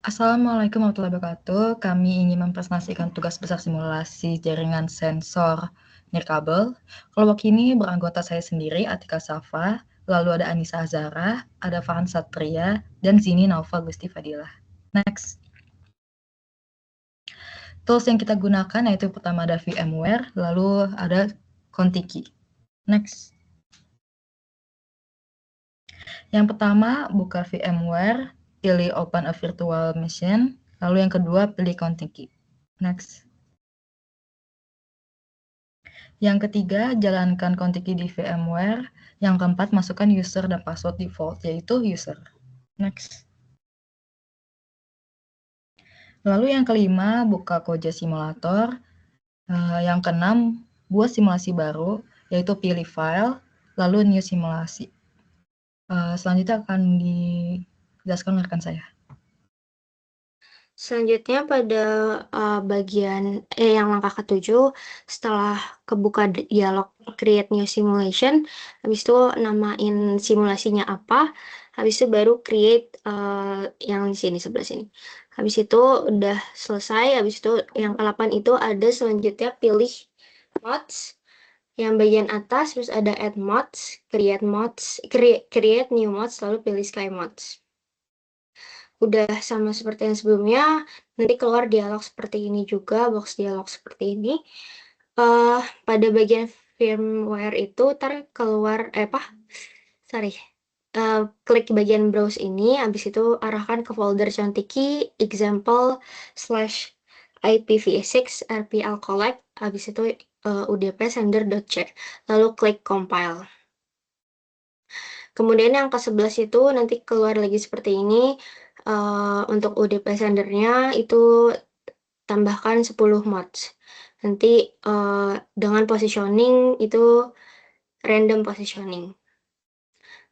Assalamualaikum warahmatullahi wabarakatuh. Kami ingin mempresentasikan tugas besar simulasi jaringan sensor nirkabel. Kelompok ini beranggota saya sendiri, Atika Safa, lalu ada Anissa Azara, ada Farhan Satria, dan Zini Naufal Gusti Fadilah. Next. Tools yang kita gunakan yaitu pertama ada VMware, lalu ada Contiki. Next. Yang pertama, buka VMware, pilih Open a Virtual Machine, lalu yang kedua pilih Contiki. Next. Yang ketiga, jalankan Contiki di VMware. Yang keempat, masukkan user dan password default, yaitu user. Next. Lalu yang kelima, buka Koja Simulator. Yang keenam, buat simulasi baru, yaitu pilih file, lalu new simulasi. Selanjutnya akan dijelaskan oleh rekan saya. Selanjutnya pada bagian yang langkah ke-7, setelah kebuka dialog create new simulation, habis itu namain simulasinya apa, habis itu baru create yang di sini sebelah sini. Habis itu udah selesai, habis itu yang ke-8 itu ada selanjutnya pilih mods. Yang bagian atas terus ada add mods, create new mods, lalu pilih sky mods. Udah sama seperti yang sebelumnya, nanti keluar dialog seperti ini juga, box dialog seperti ini. Pada bagian firmware itu keluar klik bagian browse ini, habis itu arahkan ke folder Contiki example /IPv6 RPL collect, habis itu udp sender.c, lalu klik compile. Kemudian yang ke-11 itu nanti keluar lagi seperti ini. Untuk udp sendernya itu tambahkan 10 mods. Nanti dengan positioning itu random positioning.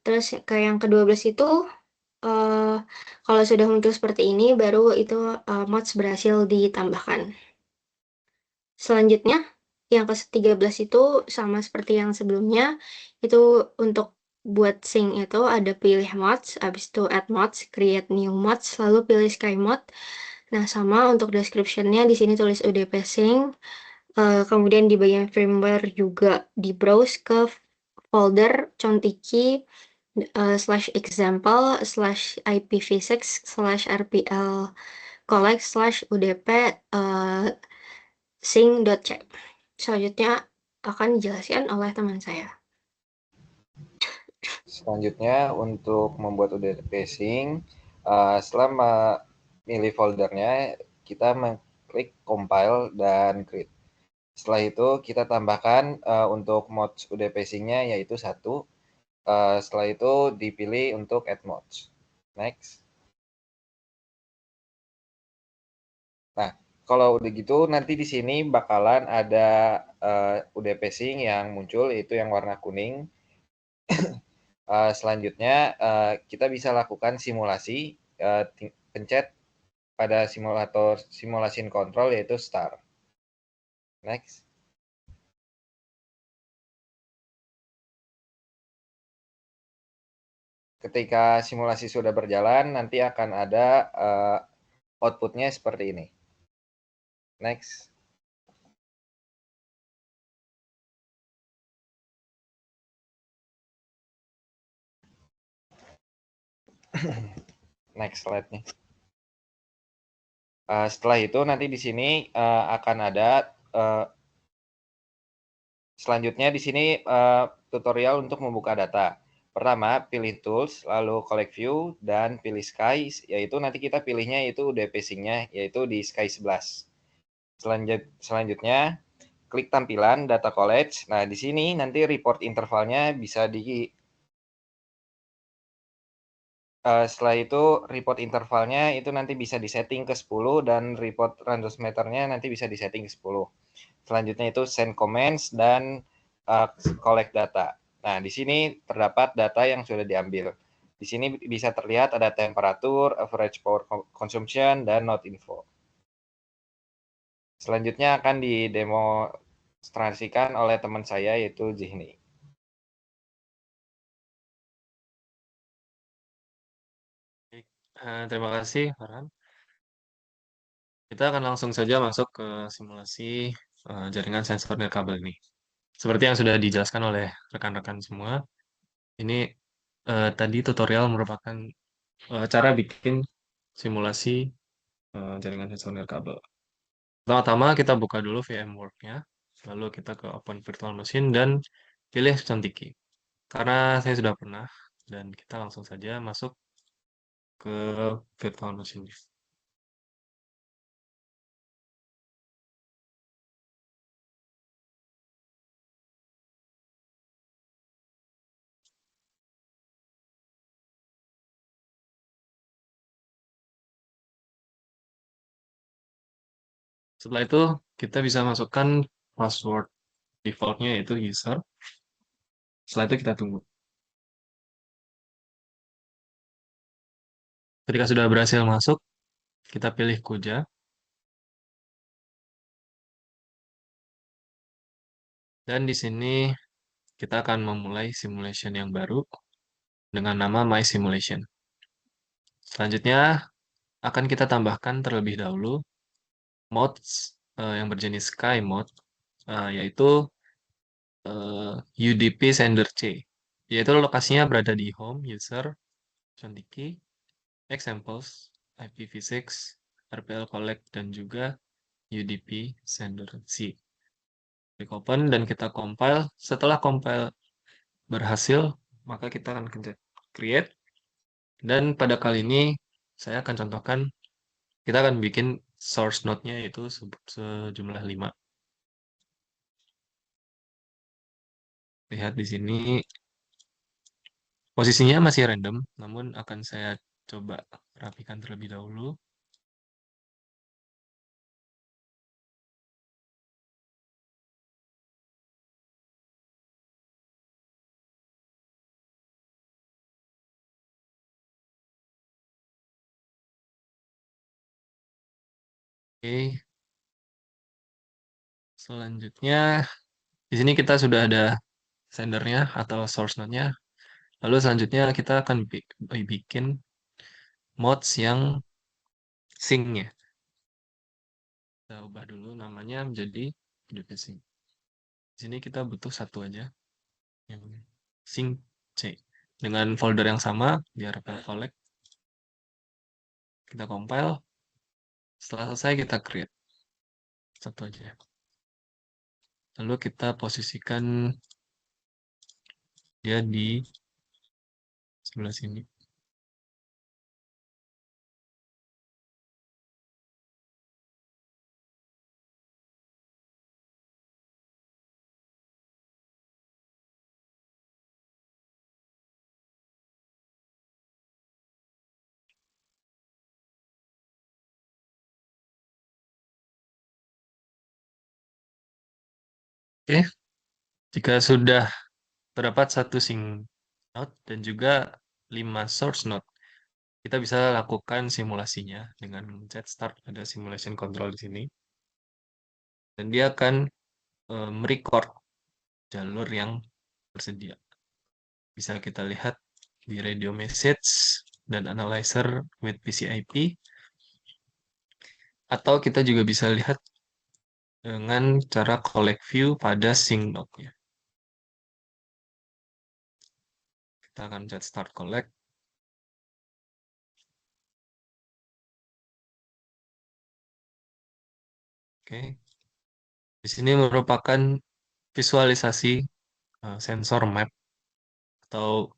Terus ke yang ke-12 itu kalau sudah muncul seperti ini baru itu mods berhasil ditambahkan. Selanjutnya yang ke-13 itu sama seperti yang sebelumnya, itu untuk buat sync itu ada pilih mods, habis itu add mods, create new mods, lalu pilih sky mod. Nah, sama untuk description-nya di sini tulis udp sync. Kemudian di bagian firmware juga di browse ke folder contiki /example /IPv6 /RPL collect /udp sync.c. Selanjutnya akan dijelaskan oleh teman saya. Selanjutnya untuk membuat UDP sync, setelah memilih foldernya, kita mengklik compile dan create. Setelah itu kita tambahkan untuk mods UDP sync-nya yaitu 1. Setelah itu dipilih untuk add mods. Next. Nah, kalau udah gitu nanti di sini bakalan ada UDP sync yang muncul, yaitu yang warna kuning. Selanjutnya kita bisa lakukan simulasi, pencet pada simulator simulation control yaitu start. Next. Ketika simulasi sudah berjalan, nanti akan ada outputnya seperti ini. Next. Next slide-nya. Setelah itu nanti di sini akan ada selanjutnya di sini tutorial untuk membuka data. Pertama, pilih tools, lalu collect view, dan pilih sky, yaitu nanti kita pilihnya itu UDP sync-nya, yaitu di sky 11. Selanjutnya, klik tampilan data collect. Nah, di sini nanti report intervalnya bisa setelah itu report intervalnya itu nanti bisa disetting ke 10 dan report transmitternya nanti bisa disetting ke 10. Selanjutnya itu send comments dan collect data. Nah, di sini terdapat data yang sudah diambil. Di sini bisa terlihat ada temperatur, average power consumption, dan node info. Selanjutnya akan didemonstrasikan oleh teman saya yaitu Zihni. Terima kasih, Farhan. Kita akan langsung saja masuk ke simulasi jaringan sensor nirkabel ini. Seperti yang sudah dijelaskan oleh rekan-rekan semua, ini tadi tutorial merupakan cara bikin simulasi jaringan sensor nirkabel. Pertama-tama kita buka dulu VMworks-nya, lalu kita ke Open Virtual Machine dan pilih Contiki. Karena saya sudah pernah, dan kita langsung saja masuk ke Virtual Machine. Setelah itu, kita bisa masukkan password defaultnya yaitu user. Setelah itu kita tunggu. Ketika sudah berhasil masuk, kita pilih Koja. Dan di sini kita akan memulai simulation yang baru dengan nama My Simulation. Selanjutnya akan kita tambahkan terlebih dahulu modes yang berjenis Sky Mode, yaitu UDP Sender C, yaitu lokasinya berada di Home, User, Contiki, Examples, IPv6, RPL Collect, dan juga UDP Sender C. Klik Open dan kita compile. Setelah compile berhasil, maka kita akan create. Dan pada kali ini, saya akan contohkan, kita akan bikin source node-nya yaitu sejumlah 5. Lihat di sini, posisinya masih random, namun akan saya coba rapikan terlebih dahulu. Oke. Selanjutnya, di sini kita sudah ada sendernya atau source node-nya. Lalu selanjutnya kita akan bikin modes yang sync-nya. Kita ubah dulu namanya menjadi UDP sync. Di sini kita butuh satu aja, yang sync C. Dengan folder yang sama, di RPL Collect. Kita compile. Setelah selesai kita create. Satu aja. Lalu kita posisikan dia di sebelah sini. Oke, jika sudah terdapat satu sync node dan juga 5 source node, kita bisa lakukan simulasinya dengan mencet start pada simulation control di sini. Dan dia akan merecord jalur yang tersedia. Bisa kita lihat di radio message dan analyzer with PCIP. Atau kita juga bisa lihat dengan cara collect view pada sync node-nya. Kita akan chat start collect. Oke. Di sini merupakan visualisasi sensor map atau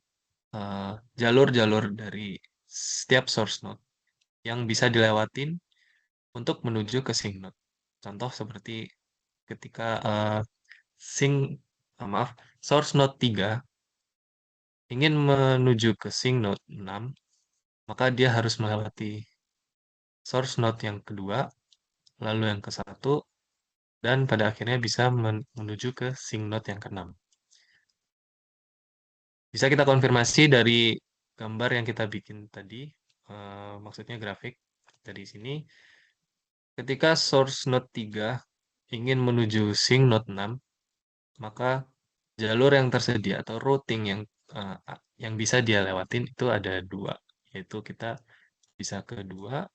jalur-jalur dari setiap source node yang bisa dilewatin untuk menuju ke sync node. Contoh seperti ketika source node 3 ingin menuju ke sync node 6, maka dia harus melewati source node yang kedua, lalu yang ke-1, dan pada akhirnya bisa menuju ke sync node yang ke-6. Bisa kita konfirmasi dari gambar yang kita bikin tadi, maksudnya grafik dari sini. Ketika source node 3 ingin menuju sync node 6, maka jalur yang tersedia atau routing yang bisa dia lewatin itu ada 2, yaitu kita bisa ke 2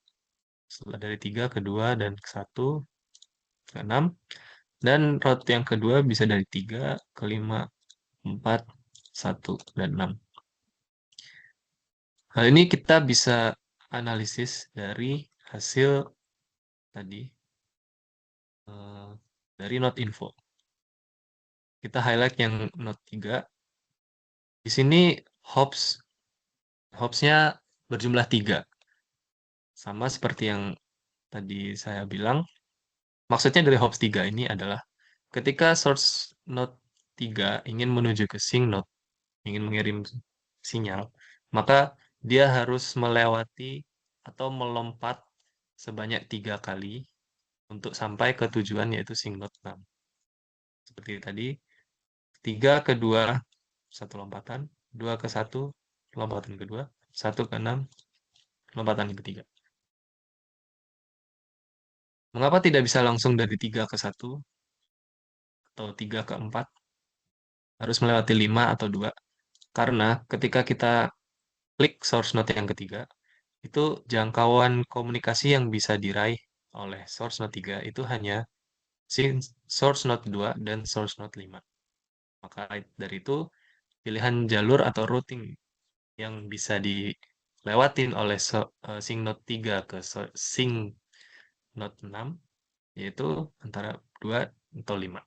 Setelah dari 3 ke 2 dan ke 1 ke 6. Dan route yang kedua bisa dari 3 ke 5, 4, 1, dan 6. Hal ini kita bisa analisis dari hasil tadi dari node info. Kita highlight yang node 3. Di sini hopsnya berjumlah 3. Sama seperti yang tadi saya bilang. Maksudnya dari hops 3 ini adalah ketika source node 3 ingin menuju ke sync node, ingin mengirim sinyal, maka dia harus melewati atau melompat sebanyak 3 kali untuk sampai ke tujuan yaitu sync node 6. Seperti tadi, 3 ke 2, 1 lompatan, 2 ke 1, lompatan kedua, 1 ke 6, lompatan ketiga. Mengapa tidak bisa langsung dari 3 ke 1 atau 3 ke 4? Harus melewati 5 atau 2. Karena ketika kita klik source node yang ketiga, itu jangkauan komunikasi yang bisa diraih oleh source node 3 itu hanya source node 2 dan source node 5. Maka dari itu, pilihan jalur atau routing yang bisa dilewatin oleh sync node 3 ke sync node 6 yaitu antara 2 atau 5.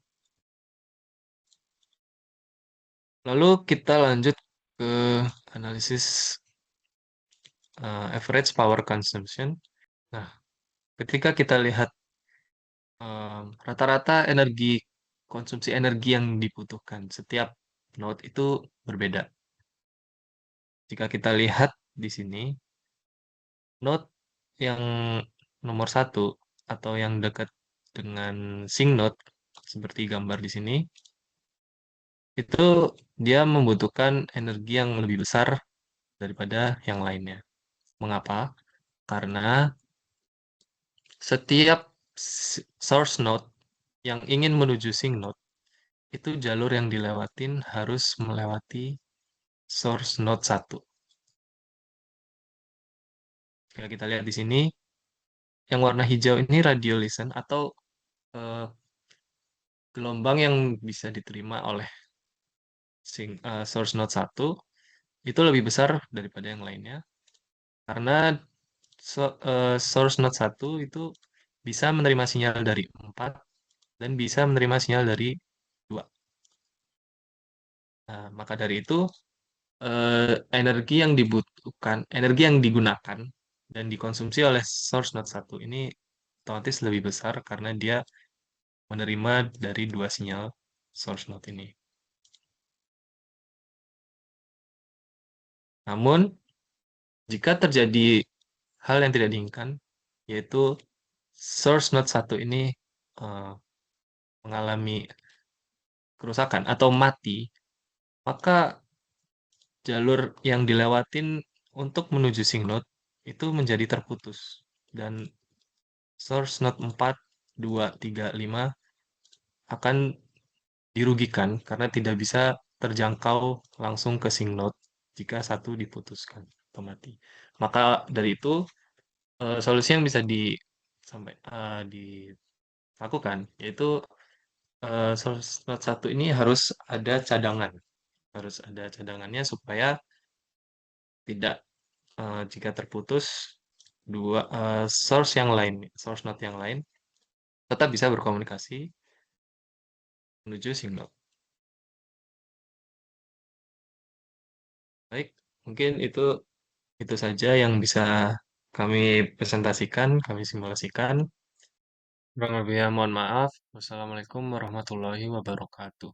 Lalu kita lanjut ke analisis average power consumption. Nah, ketika kita lihat rata-rata konsumsi energi yang dibutuhkan setiap node itu berbeda. Jika kita lihat di sini, node yang nomor 1 atau yang dekat dengan sync node, seperti gambar di sini, itu dia membutuhkan energi yang lebih besar daripada yang lainnya. Mengapa? Karena setiap source node yang ingin menuju sync node, itu jalur yang dilewatin harus melewati source node 1. Jika kita lihat di sini, yang warna hijau ini radio listen atau gelombang yang bisa diterima oleh source node 1 itu lebih besar daripada yang lainnya. Karena source node 1 itu bisa menerima sinyal dari 4 dan bisa menerima sinyal dari 2. Nah, maka dari itu energi yang dibutuhkan, energi yang digunakan dan dikonsumsi oleh source node 1 ini otomatis lebih besar karena dia menerima dari 2 sinyal source node ini. Namun, jika terjadi hal yang tidak diinginkan, yaitu source node 1 ini mengalami kerusakan atau mati, maka jalur yang dilewatin untuk menuju sync node itu menjadi terputus. Dan source node 4, 2, 3, 5 akan dirugikan karena tidak bisa terjangkau langsung ke sync node jika satu diputuskan atau mati. Maka dari itu, solusi yang bisa dilakukan yaitu source node 1 ini harus ada cadangan. Harus ada cadangannya supaya tidak jika terputus source node yang lain tetap bisa berkomunikasi menuju sync node. Baik, mungkin itu saja yang bisa kami presentasikan, kami simulasikan. Kurang lebihnya mohon maaf. Wassalamualaikum warahmatullahi wabarakatuh.